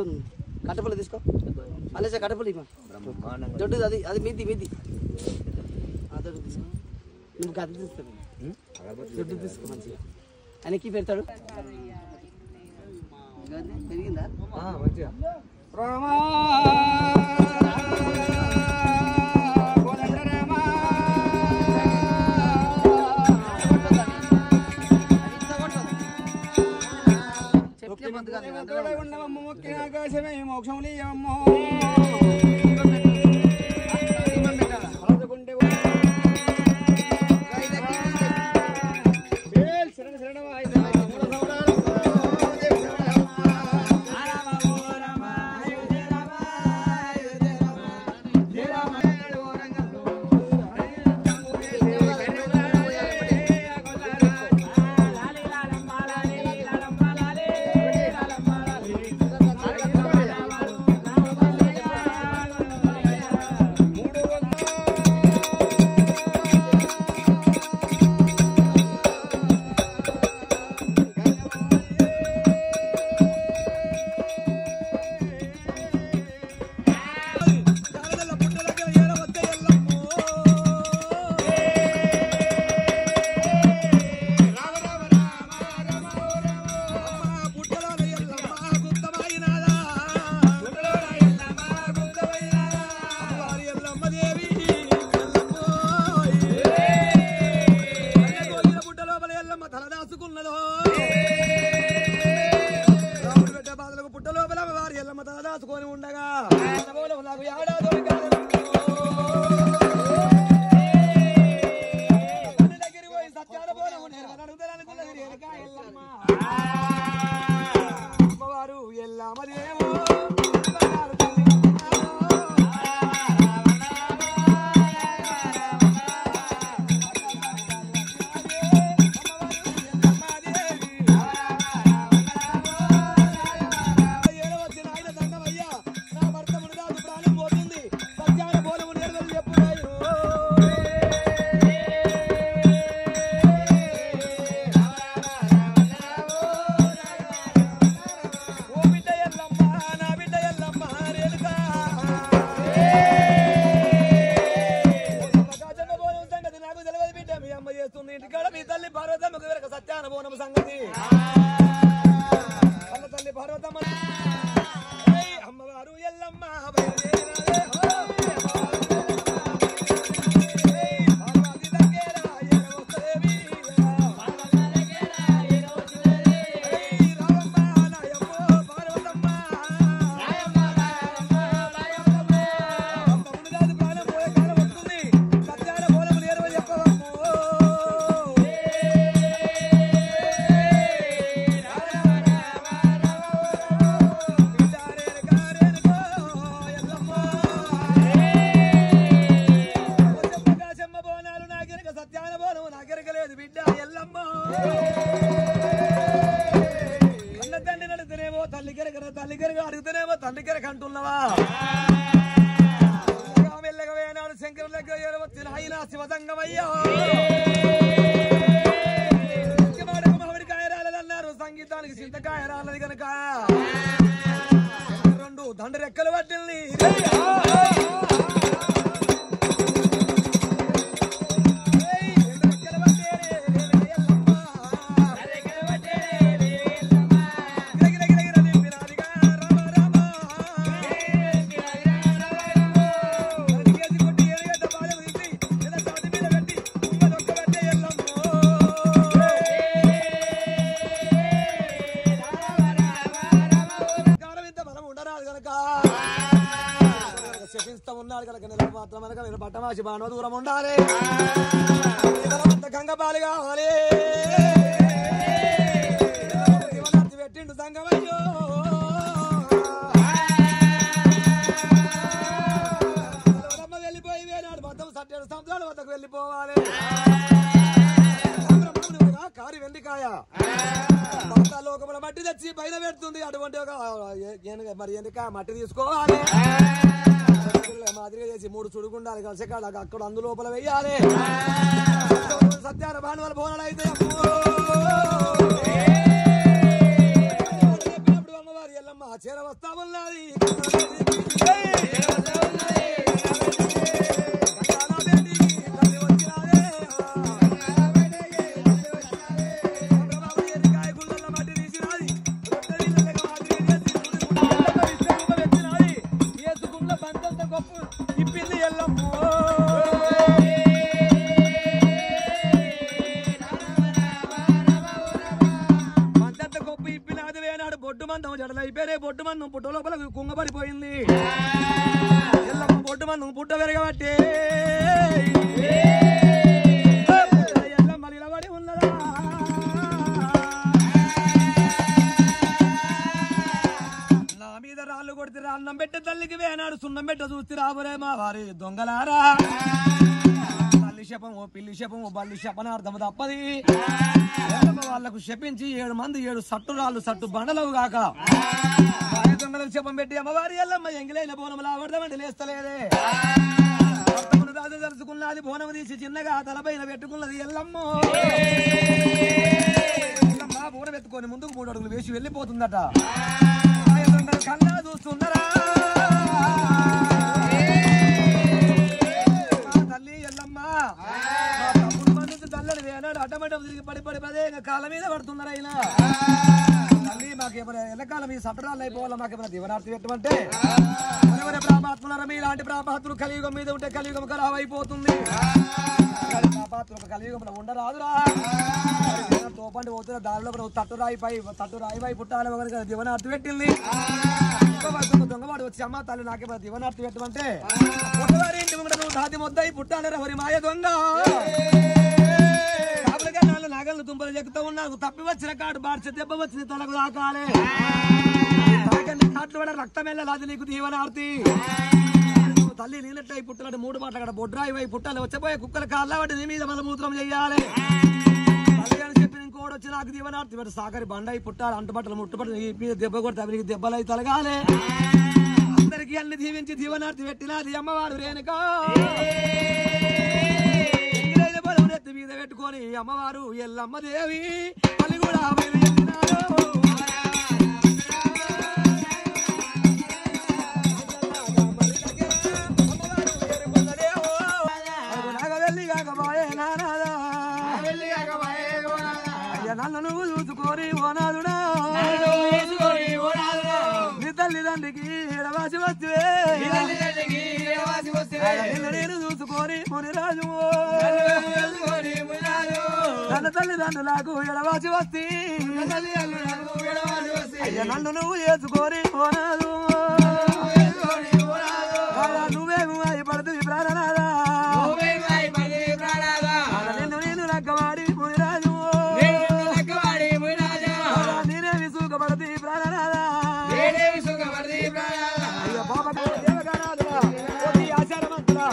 వస్తుంది కట్టపల్లి తీసుకో అలేసా కట్టపల్లి దొడ్డు అది మీది దొడ్డు తీసుకో నువ్వు గది తీస్తాను దొడ్డు తీసుకో మంచిగా ఆయనకి పెడతాడు పెరిగిందా మంచిగా ఆకాశమే మోక్షం లేయమ్మో సంగీతానికి చింతకాయ రాలది కనుక రెండు దండ రెక్కలు పట్టింది పట్టమాసి బాణో దూరం ఉండాలి గంగపాలి కావాలి పెట్టిండు సంగమయ్యో వెళ్ళిపోయి వేనాడు మొత్తం సట్టేడు సంవత్సరాలు వద్దకు వెళ్ళిపోవాలి కారి వెండికాయ మొత్తం లోకముల మట్టి తెచ్చి పైన పెడుతుంది అటువంటి ఒక మరి ఎందుక మట్టి తీసుకోవాలి మాదిరిగా చేసి 3 చుడుగుండాలి కలిసి అక్కడ అందులోపల వెయ్యాలి సత్యాన భానువాల బోనాలు అయితే అమ్మవారి ఎల్లమ్మ చేర వస్తా ఉన్నది జడలైపోయినాయి బొట్టు మందం పుట్ట లోపల కుంగబడిపోయింది ఎల్లమ్మ బొట్టు మందం పుట్ట పెరగబట్టే ఎల్లమ్మ నిలబడి ఉన్నదా నా మీద రాళ్ళు కొడితే అన్నం పెట్టే తల్లికి వేనాడు సున్నం పెట్ట చూస్తే రాబోరే మా వారి దొంగలారా తల్లి శపం ఓ పిల్లి శపం ఓ బల్లి శపనార్థం తప్పది వాళ్ళకు శపించి 7 మంది 7 సట్టురాళ్ళు సట్టు బండలవు గాక దొంగలకు శపం పెట్టి అమ్మవారి ఎల్లమ్మ ఎంగిలైన బోనములు ఆవడమంటే లేస్తలేదే రాజు తలుచుకున్నది బోనం తీసి చిన్నగా తలపైన పెట్టుకున్నది ఎల్లమ్మ బోనం ఎత్తుకొని ముందుకు 3 అడుగులు వేసి వెళ్ళిపోతుందట కన్నా చూస్తున్నారా తల్లి ఎల్లమ్మ తల్లని వేనాడు అటమటం తిరిగి పడి పదే కాళ్ళ మీద పడుతున్నారు అయినా తల్లి మాకేమైనా ఎల్లకాలం ఈ సటరాలు అయిపోవాలా మాకేమైనా దీవనార్థి పెట్టమంటే ఎవరెవరి ప్రాపాత్మలారా మీలాంటి ప్రాపాత్రులు కలియుగం మీద ఉంటే కలియుగం ఖరాబ్ అయిపోతుంది ప్రాపాత్రులు కలియుగంలో ఉండరాదురా తోపండి పోతున్న దారిలో తట్టురాయిపై పుట్టాలి దీవనార్థి పెట్టింది దొంగవాడు వచ్చి అమ్మ తల్లి నాకేమైనా దీవనార్థి పెట్టమంటే పుట్టవారి ఇంటి ముందు నువ్వు దాది మొద్దయి పుట్టాలి ఎవరి మాయ దొంగ నాగళ్ళు తుంపలు చెక్కుతూ ఉన్నాను తప్పి వచ్చిన కాడు బాడ్చి దెబ్బ వచ్చిన తొలకు దాకాలే కాట్లు కూడా రక్తం వెళ్ళాలి నీకు దీవనార్తి తల్లి నీళ్ళట్టయి పుట్టాలంటే 3 మాటలు అక్కడ బొడ్రాయి వై పుట్టాలి వచ్చపోయే కుక్కల కాళ్ళ వాటి నీ మీద మలమూత్రం చెయ్యాలి తల్లి అని చెప్పి ఇంకోటి వచ్చి నాకు దీవనార్తి పెట్టి సాకరి బండయి పుట్టాలి అంటుబట్టలు ముట్టుబట్టలు ఈ మీద దెబ్బ కొడితే నీకు దెబ్బలు అయి తలగాలి అందరికి అన్ని దీవించి దీవనార్తి పెట్టినది అమ్మవారు రేణుకా మీద పెట్టుకొని అమ్మవారు ఎల్లమ్మ దేవి పల్లి కూడా అయ్య నన్ను నువ్వు చూసుకొని ఓనాదుడా నీ తల్లిదండ్రికి ఎడవాసి వస్తే నేను చూసుకొని మునిరాజు తన తల్లిదండ్రులకు ఎడవాసి వస్తే అయ్య నన్ను నువ్వు వేసుకొని పోనాదు నువ్వేమో అయిపడుతుంది ప్రాణనాదా నిన్ను నేను లెక్కవాడి మునిరాజు నేనేమి సుఖపడుతుంది ప్రాణనాదా అయ్య బాబా దేవగానాదురా ఆచారమంతురా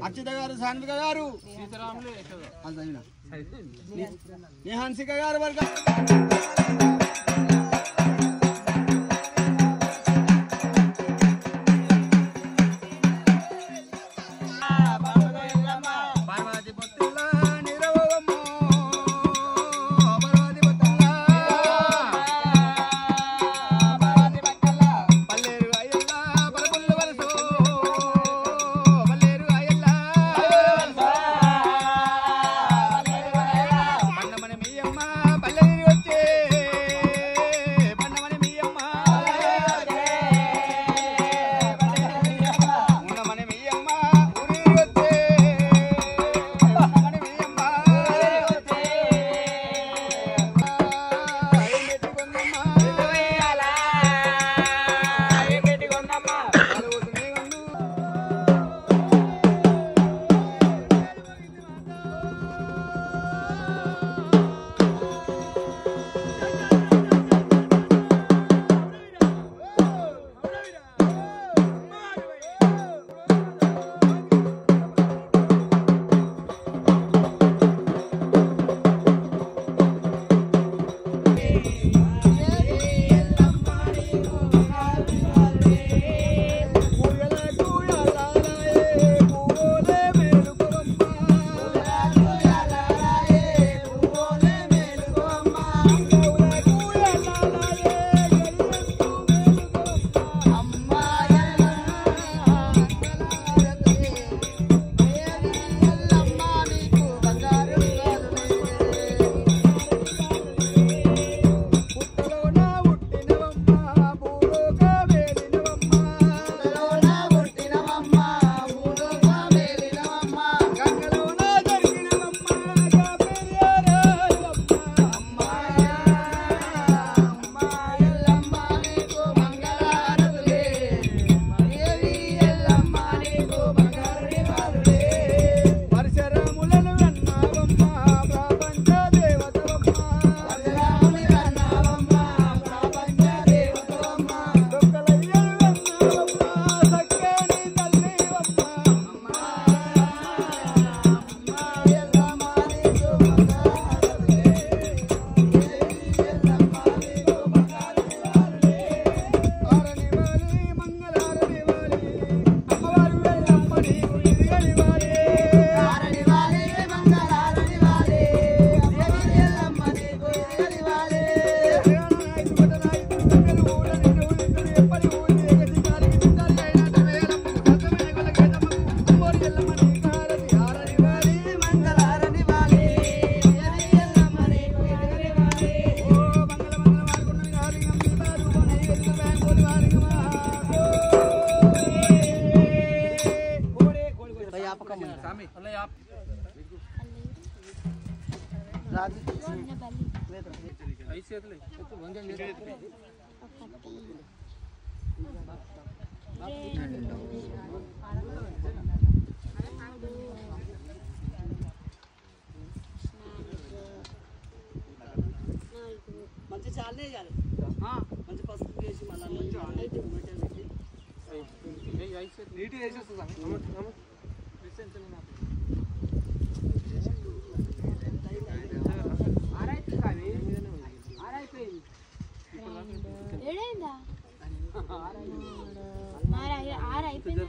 అర్చిత గారు సాన్విక గారు నిహాన్సిక గారు వర్గం రాజు చిన్న బల్లి మంచి చాలనే వేయాలి మంచి పసుపు వేసి మళ్ళీ నీటి వేసేస్తా ఏడైందా 6 అయిపోయింది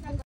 4